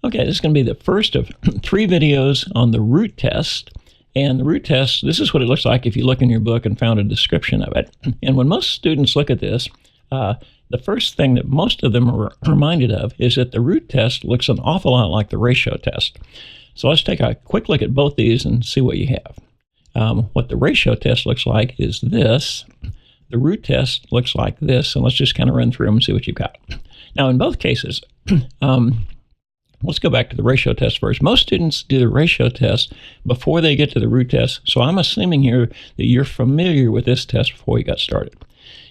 Okay, this is going to be the first of 3 videos on the root test. And the root test, this is what it looks like if you look in your book and found a description of it. And when most students look at this, the first thing that most of them are reminded of is that the root test looks an awful lot like the ratio test. So let's take a quick look at both these and see what you have. What the ratio test looks like is this. The root test looks like this. And let's just kind of run through them and see what you've got. Now, in both cases, let's go back to the ratio test first. Most students do the ratio test before they get to the root test. So I'm assuming here that you're familiar with this test before you got started.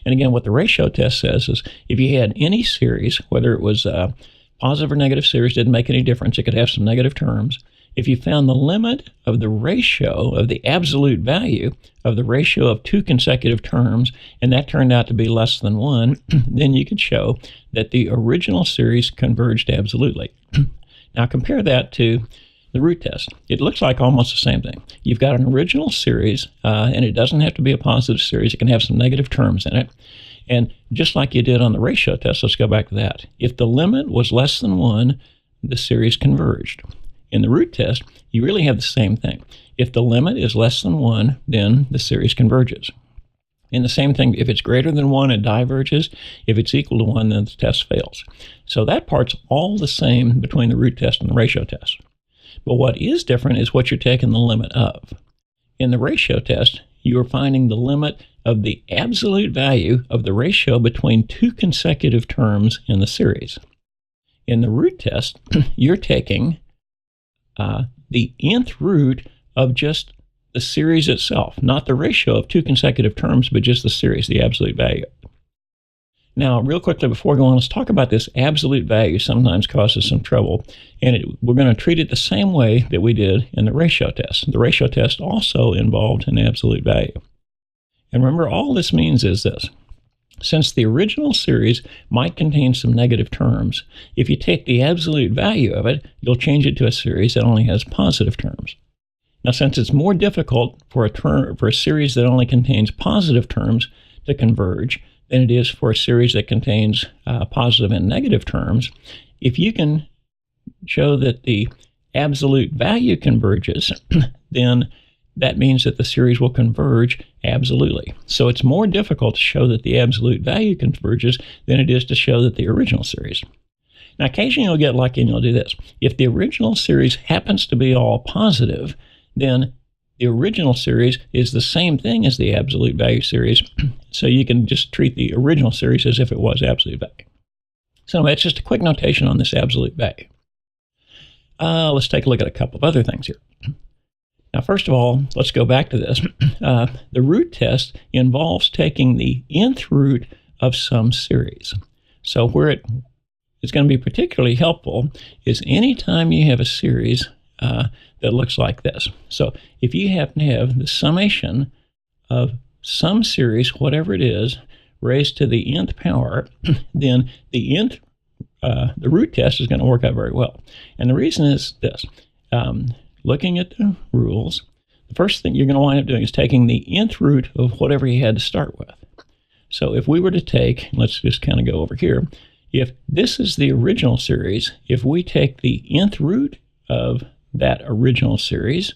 And again, what the ratio test says is if you had any series, whether it was a positive or negative series, didn't make any difference. It could have some negative terms. If you found the limit of the ratio of the absolute value of the ratio of 2 consecutive terms, and that turned out to be less than 1, then you could show that the original series converged absolutely. Now compare that to the root test. It looks like almost the same thing. You've got an original series, and it doesn't have to be a positive series. It can have some negative terms in it. And just like you did on the ratio test, let's go back to that. If the limit was less than 1, the series converged. In the root test, you really have the same thing. If the limit is less than 1, then the series converges. And the same thing, if it's greater than 1, it diverges. If it's equal to 1, then the test fails. So that part's all the same between the root test and the ratio test. But what is different is what you're taking the limit of. In the ratio test, you are finding the limit of the absolute value of the ratio between 2 consecutive terms in the series. In the root test, you're taking the nth root of just the series itself, not the ratio of 2 consecutive terms, but just the series, the absolute value. Now, real quickly before we go on, let's talk about this absolute value. Sometimes causes some trouble, and we're going to treat it the same way that we did in the ratio test. The ratio test also involved an absolute value. And remember, all this means is this. Since the original series might contain some negative terms, if you take the absolute value of it, you'll change it to a series that only has positive terms. Now, since it's more difficult for a series that only contains positive terms to converge than it is for a series that contains positive and negative terms, if you can show that the absolute value converges, then that means that the series will converge absolutely. So it's more difficult to show that the absolute value converges than it is to show that the original series. Now, occasionally you'll get lucky and you'll do this. If the original series happens to be all positive, then the original series is the same thing as the absolute value series, so you can just treat the original series as if it was absolute value. So that's just a quick notation on this absolute value. Let's take a look at a couple of other things here. Now, first of all, let's go back to this. The root test involves taking the nth root of some series. So where it is going to be particularly helpful is anytime you have a series that looks like this. So if you happen to have the summation of some series, whatever it is, raised to the nth power, then the root test is going to work out very well. And the reason is this. Looking at the rules, the first thing you're going to wind up doing is taking the nth root of whatever you had to start with. So if we were to take, let's just kind of go over here, if this is the original series, if we take the nth root of that original series,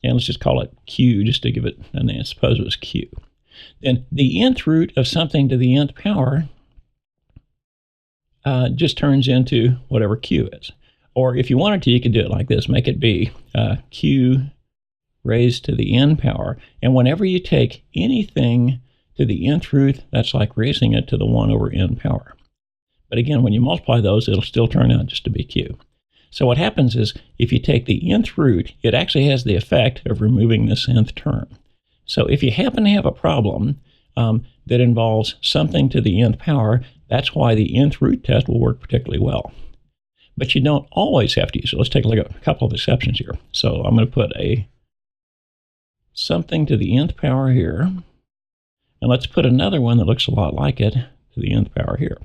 and let's just call it Q just to give it a name, suppose it was Q, then the nth root of something to the nth power just turns into whatever Q is. Or if you wanted to, you could do it like this. Make it be Q raised to the n power. And whenever you take anything to the nth root, that's like raising it to the 1 over n power. But again, when you multiply those, it'll still turn out just to be Q. So what happens is, if you take the nth root, it actually has the effect of removing this nth term. So if you happen to have a problem that involves something to the nth power, that's why the nth root test will work particularly well. But you don't always have to use it. Let's take a look at a couple of exceptions here. So I'm going to put a something to the nth power here. And let's put another one that looks a lot like it to the nth power here.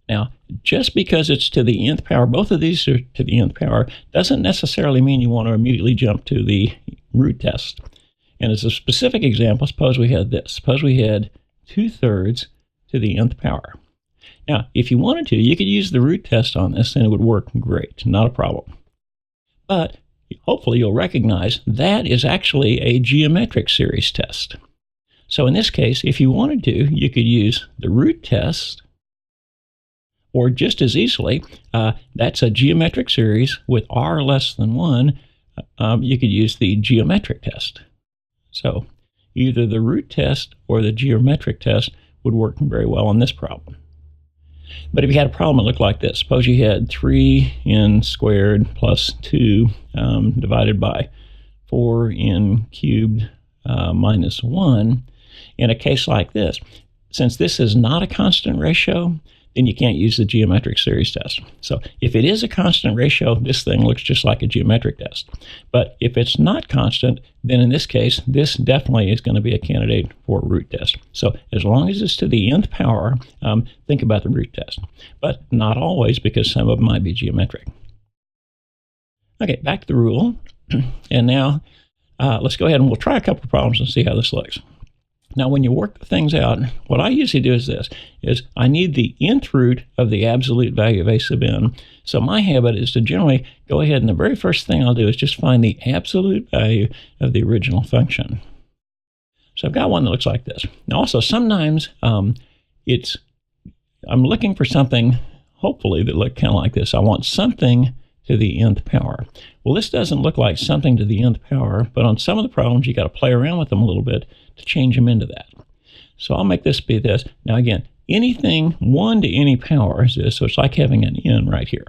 Now, just because it's to the nth power, both of these are to the nth power, doesn't necessarily mean you want to immediately jump to the root test. And as a specific example, suppose we had this. Suppose we had 2/3 to the nth power. Now, if you wanted to, you could use the root test on this and it would work great, not a problem. But hopefully you'll recognize that is actually a geometric series test. So in this case, if you wanted to, you could use the root test, or just as easily, that's a geometric series with r less than 1, you could use the geometric test. So either the root test or the geometric test would work very well on this problem. But if you had a problem that looked like this, suppose you had 3n squared plus 2 divided by 4n cubed minus 1. In a case like this, since this is not a constant ratio, then you can't use the geometric series test. So if it is a constant ratio, this thing looks just like a geometric test. But if it's not constant, then in this case, this definitely is going to be a candidate for a root test. So as long as it's to the nth power, think about the root test. But not always, because some of them might be geometric. Okay, back to the rule. And now let's go ahead and we'll try a couple of problems and see how this looks. Now, when you work the things out, what I usually do is this, is I need the nth root of the absolute value of a sub n. So my habit is to generally go ahead and the very first thing I'll do is just find the absolute value of the original function. So I've got one that looks like this. Now also, sometimes I'm looking for something, hopefully, that look kind of like this. I want something to the nth power. Well, this doesn't look like something to the nth power, but on some of the problems, you got to play around with them a little bit to change them into that. So I'll make this be this. Now again, anything 1 to any power is this, so it's like having an n right here.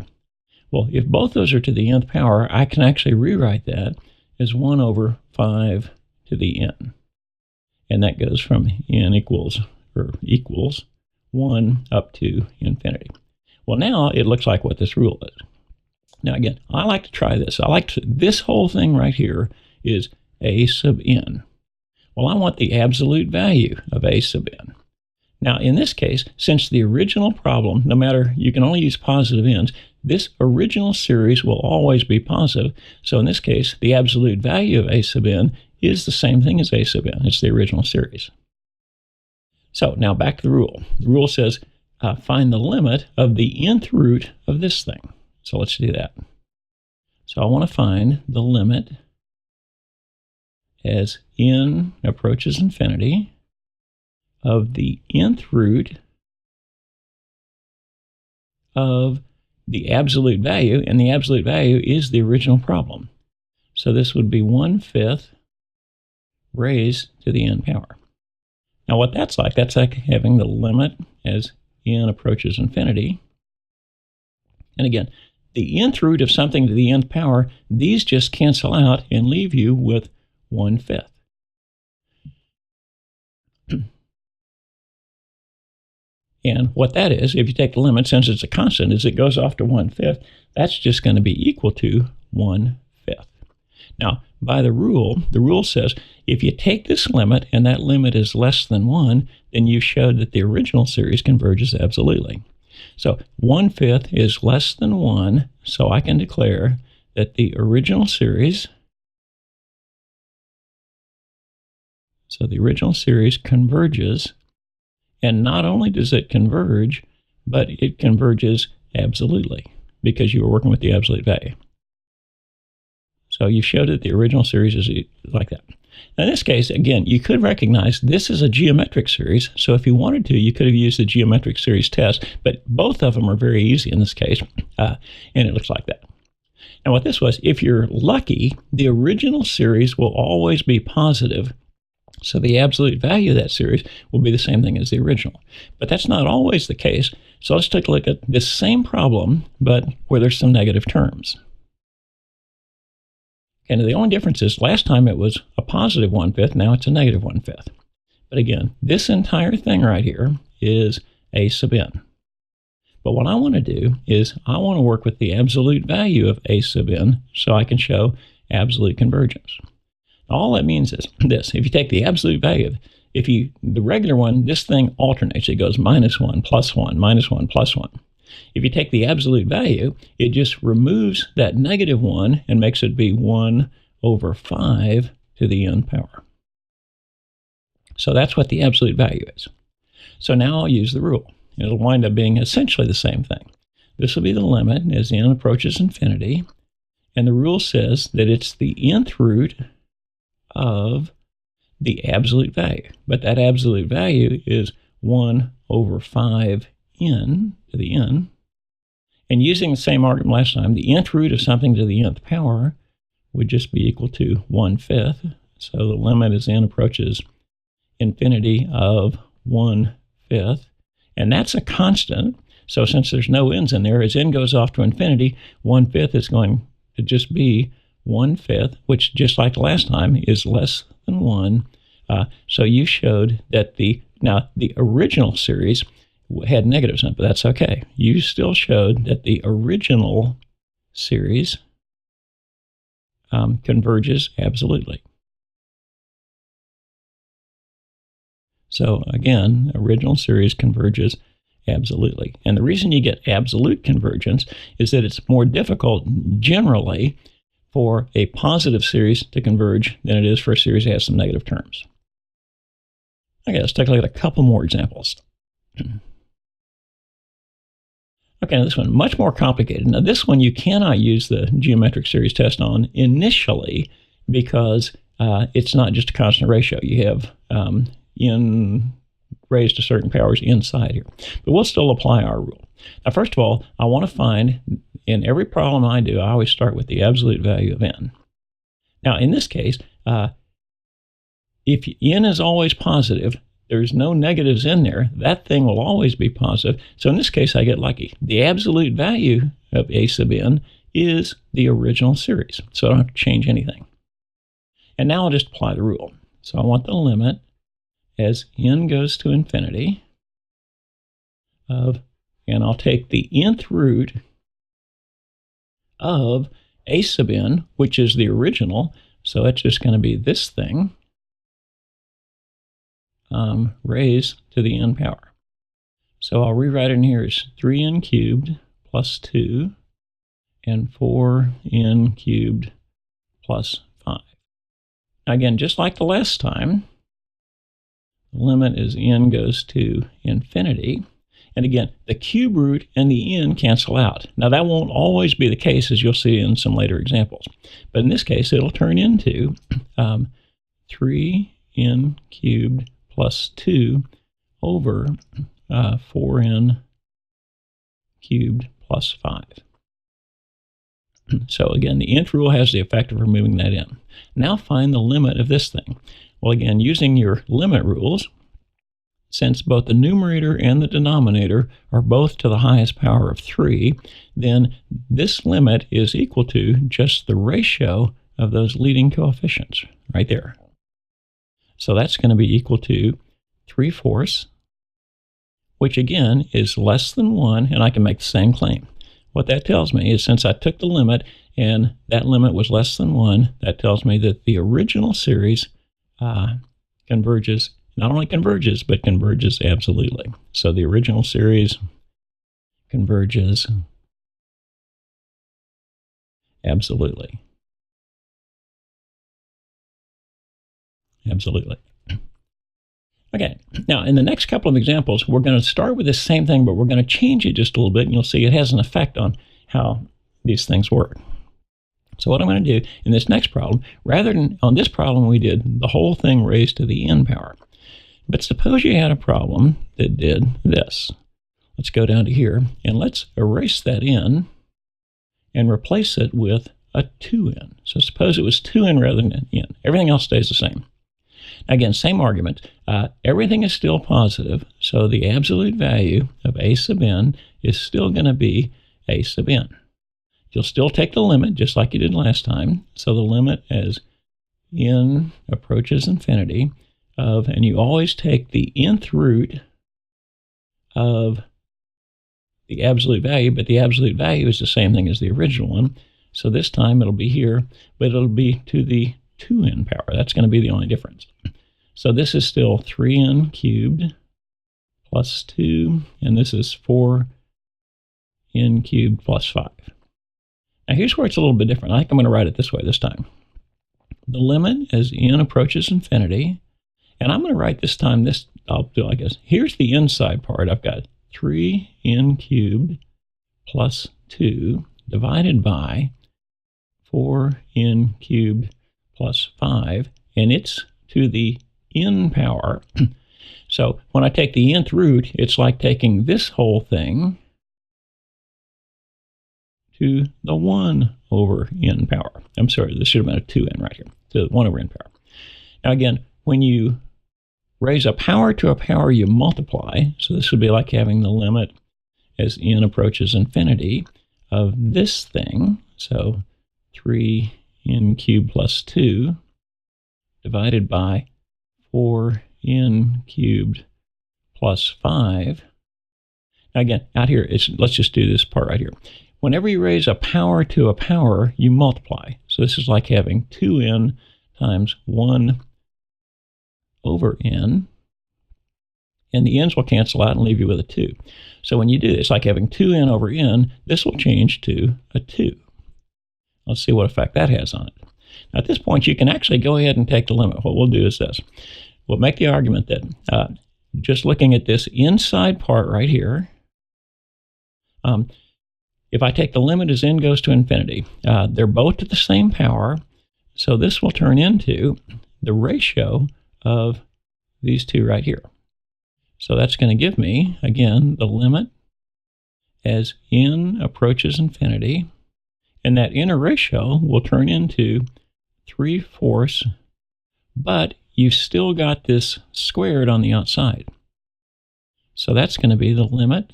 Well, if both those are to the nth power, I can actually rewrite that as 1 over 5 to the n. And that goes from n equals 1 up to infinity. Well, now it looks like what this rule is. Now again, I like to try this. This whole thing right here is a sub n. Well, I want the absolute value of a sub n. Now, in this case, since the original problem, no matter, you can only use positive n's, this original series will always be positive. So in this case, the absolute value of a sub n is the same thing as a sub n. It's the original series. So now back to the rule. The rule says find the limit of the nth root of this thing. So let's do that. So I want to find the limit as n approaches infinity of the nth root of the absolute value, and the absolute value is the original problem. So this would be 1/5 raised to the n power. Now what that's like having the limit as n approaches infinity. And again, the nth root of something to the nth power, these just cancel out and leave you with 1/5. And what that is, if you take the limit, since it's a constant, as it goes off to 1/5, that's just going to be equal to 1/5. Now, by the rule says if you take this limit and that limit is less than 1, then you showed that the original series converges absolutely. So 1/5 is less than 1, so I can declare that the original series, converges, and not only does it converge, but it converges absolutely, because you were working with the absolute value. So you showed that the original series is like that. Now in this case, again, you could recognize this is a geometric series, so if you wanted to, you could have used the geometric series test, but both of them are very easy in this case, and it looks like that. Now what this was, if you're lucky, the original series will always be positive, so the absolute value of that series will be the same thing as the original. But that's not always the case, so let's take a look at this same problem, but where there's some negative terms. And the only difference is last time it was a positive 1/5, now it's a negative 1/5. But again, this entire thing right here is a sub n. But what I want to do is I want to work with the absolute value of a sub n so I can show absolute convergence. All that means is this: if you take the absolute value, the regular one, this thing alternates. It goes -1, +1, -1, +1. If you take the absolute value, it just removes that -1 and makes it be 1 over 5 to the n power. So that's what the absolute value is. So now I'll use the rule. it'll wind up being essentially the same thing. This will be the limit as n approaches infinity, and the rule says that it's the nth root of the absolute value. But that absolute value is 1 over 5n to the n. And using the same argument last time, the nth root of something to the nth power would just be equal to 1/5. So the limit as n approaches infinity of 1/5. And that's a constant. So since there's no n's in there, as n goes off to infinity, 1/5 is going to just be 1/5, which, just like last time, is less than 1. So you showed that the original series had negatives in it, but that's okay. You still showed that the original series converges absolutely. So again, original series converges absolutely. And the reason you get absolute convergence is that it's more difficult generally for a positive series to converge than it is for a series that has some negative terms. Okay, let's take a look at a couple more examples. Okay, now this one, much more complicated. Now this one you cannot use the geometric series test on initially because it's not just a constant ratio. You have n raised to certain powers inside here. But we'll still apply our rule. Now first of all, I want to find, in every problem I do, I always start with the absolute value of n. Now in this case, if n is always positive, there's no negatives in there, that thing will always be positive. So in this case, I get lucky. The absolute value of a sub n is the original series. So I don't have to change anything. And now I'll just apply the rule. So I want the limit as n goes to infinity of, and I'll take the nth root of a sub n, which is the original. So it's just going to be this thing, raised to the n power. So I'll rewrite it in here as 3n cubed plus 2 and 4n cubed plus 5. Now again, just like the last time, the limit as n goes to infinity. And again, the cube root and the n cancel out. Now that won't always be the case, as you'll see in some later examples. But in this case, it'll turn into 3n cubed plus 2 over 4n cubed plus 5. So again, the nth rule has the effect of removing that n. Now find the limit of this thing. Well, again, using your limit rules, since both the numerator and the denominator are both to the highest power of 3, then this limit is equal to just the ratio of those leading coefficients right there. So that's going to be equal to 3/4, which again is less than 1, and I can make the same claim. What that tells me is, since I took the limit and that limit was less than 1, that tells me that the original series converges, not only converges, but converges absolutely. So the original series converges absolutely. Absolutely. Okay, now in the next couple of examples, we're going to start with the same thing, but we're going to change it just a little bit, and you'll see it has an effect on how these things work. So what I'm going to do in this next problem, rather than on this problem, we did the whole thing raised to the n power. But suppose you had a problem that did this. Let's go down to here, and let's erase that n and replace it with a 2n. So suppose it was 2n rather than n. Everything else stays the same. Again, same argument. Everything is still positive, so the absolute value of a sub n is still going to be a sub n. You'll still take the limit, just like you did last time. So the limit as n approaches infinity of, and you always take the nth root of the absolute value, but the absolute value is the same thing as the original one. So this time it'll be here, but it'll be to the 2n power. That's going to be the only difference. So this is still 3n cubed plus 2, and this is 4n cubed plus 5. Now here's where it's a little bit different. I think I'm going to write it this way this time. The limit as n approaches infinity, and I'm going to write this time, I'll do like this. Here's the inside part. I've got 3n cubed plus 2 divided by 4n cubed plus 5, and it's to the n power. So when I take the nth root, it's like taking this whole thing to the 1 over n power. I'm sorry, this should have been a 2n right here, to 1 over n power. Now again, when you raise a power to a power, you multiply. So this would be like having the limit as n approaches infinity of this thing. So 3n cubed plus 2 divided by 4n cubed plus 5. Now again, out here, let's just do this part right here. Whenever you raise a power to a power, you multiply. So this is like having 2n times 1 over n, and the n's will cancel out and leave you with a 2. So when you do this, like having 2n over n, this will change to a 2. Let's see what effect that has on it. Now at this point, you can actually go ahead and take the limit. What we'll do is this. We'll make the argument that just looking at this inside part right here, if I take the limit as n goes to infinity, they're both at the same power, so this will turn into the ratio of these two right here. So that's going to give me, again, the limit as n approaches infinity, and that inner ratio will turn into 3/4, but you've still got this squared on the outside. So that's going to be the limit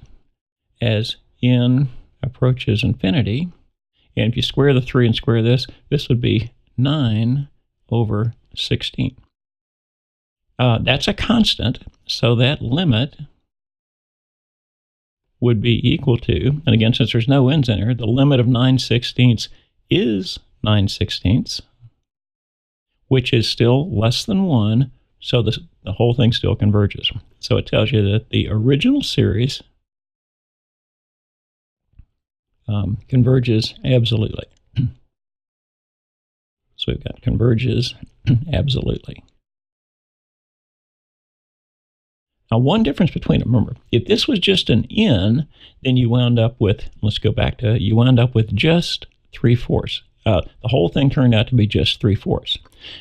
as n approaches infinity. And if you square the 3 and square this, this would be 9 over 16. That's a constant, so that limit would be equal to, and again, since there's no n's in here, the limit of 9/16 is 9/16, which is still less than 1, so the whole thing still converges. So it tells you that the original series converges absolutely. So we've got converges absolutely. Now, one difference between them, remember, if this was just an n, then you wound up with, let's go back to, you wound up with just 3/4. The whole thing turned out to be just 3/4.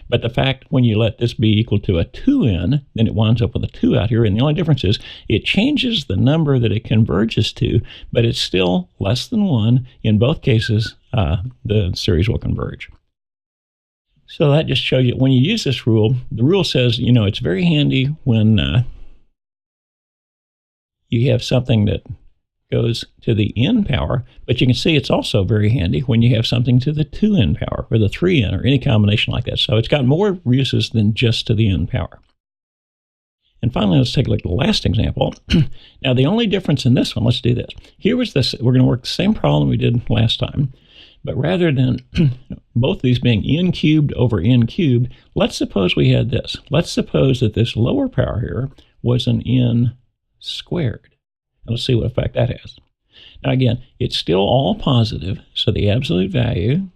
But the fact when you let this be equal to a 2n, then it winds up with a 2 out here. And the only difference is it changes the number that it converges to, but it's still less than 1. In both cases, the series will converge. So that just shows you when you use this rule, the rule says, you know, it's very handy when you have something that goes to the n power, but you can see it's also very handy when you have something to the 2n power or the 3n or any combination like that. So it's got more uses than just to the n power. And finally, let's take a look at the last example. Now, the only difference in this one, let's do this. Here was this, we're going to work the same problem we did last time, but rather than both of these being n cubed over n cubed, let's suppose we had this. Let's suppose that this lower power here was an n squared. And let's see what effect that has. Now again, it's still all positive, so the absolute value,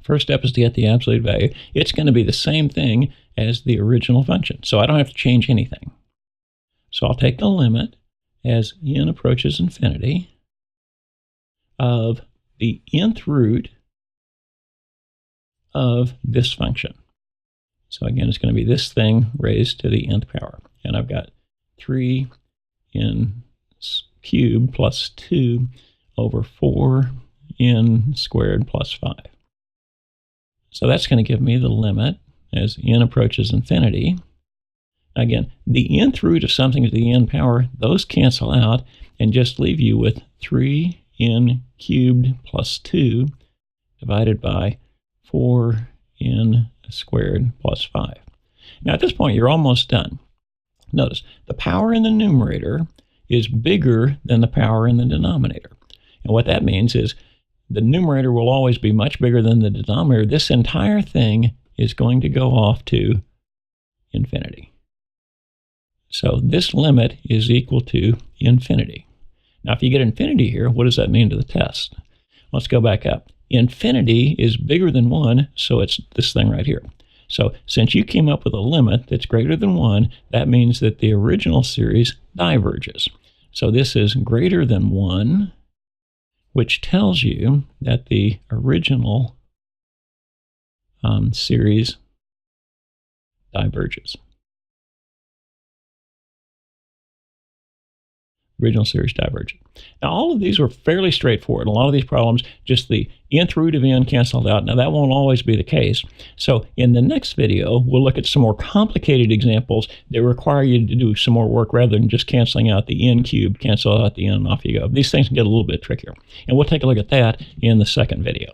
first step is to get the absolute value. It's going to be the same thing as the original function, so I don't have to change anything. So I'll take the limit as n approaches infinity of the nth root of this function. So again, it's going to be this thing raised to the nth power. And I've got 3n cubed plus 2 over 4n squared plus 5. So that's going to give me the limit as n approaches infinity. Again, the nth root of something to the n power, those cancel out and just leave you with 3n cubed plus 2 divided by 4n squared plus 5. Now at this point, you're almost done. Notice, the power in the numerator is bigger than the power in the denominator. And what that means is the numerator will always be much bigger than the denominator. This entire thing is going to go off to infinity. So this limit is equal to infinity. Now, if you get infinity here, what does that mean to the test? Let's go back up. Infinity is bigger than 1, so it's this thing right here. So since you came up with a limit that's greater than 1, that means that the original series diverges. So this is greater than 1, which tells you that the original series diverges. Original series divergent. Now, all of these were fairly straightforward. A lot of these problems, just the nth root of n canceled out. Now, that won't always be the case. So in the next video, we'll look at some more complicated examples that require you to do some more work rather than just canceling out the n cubed, cancel out the n, and off you go. These things can get a little bit trickier. And we'll take a look at that in the second video.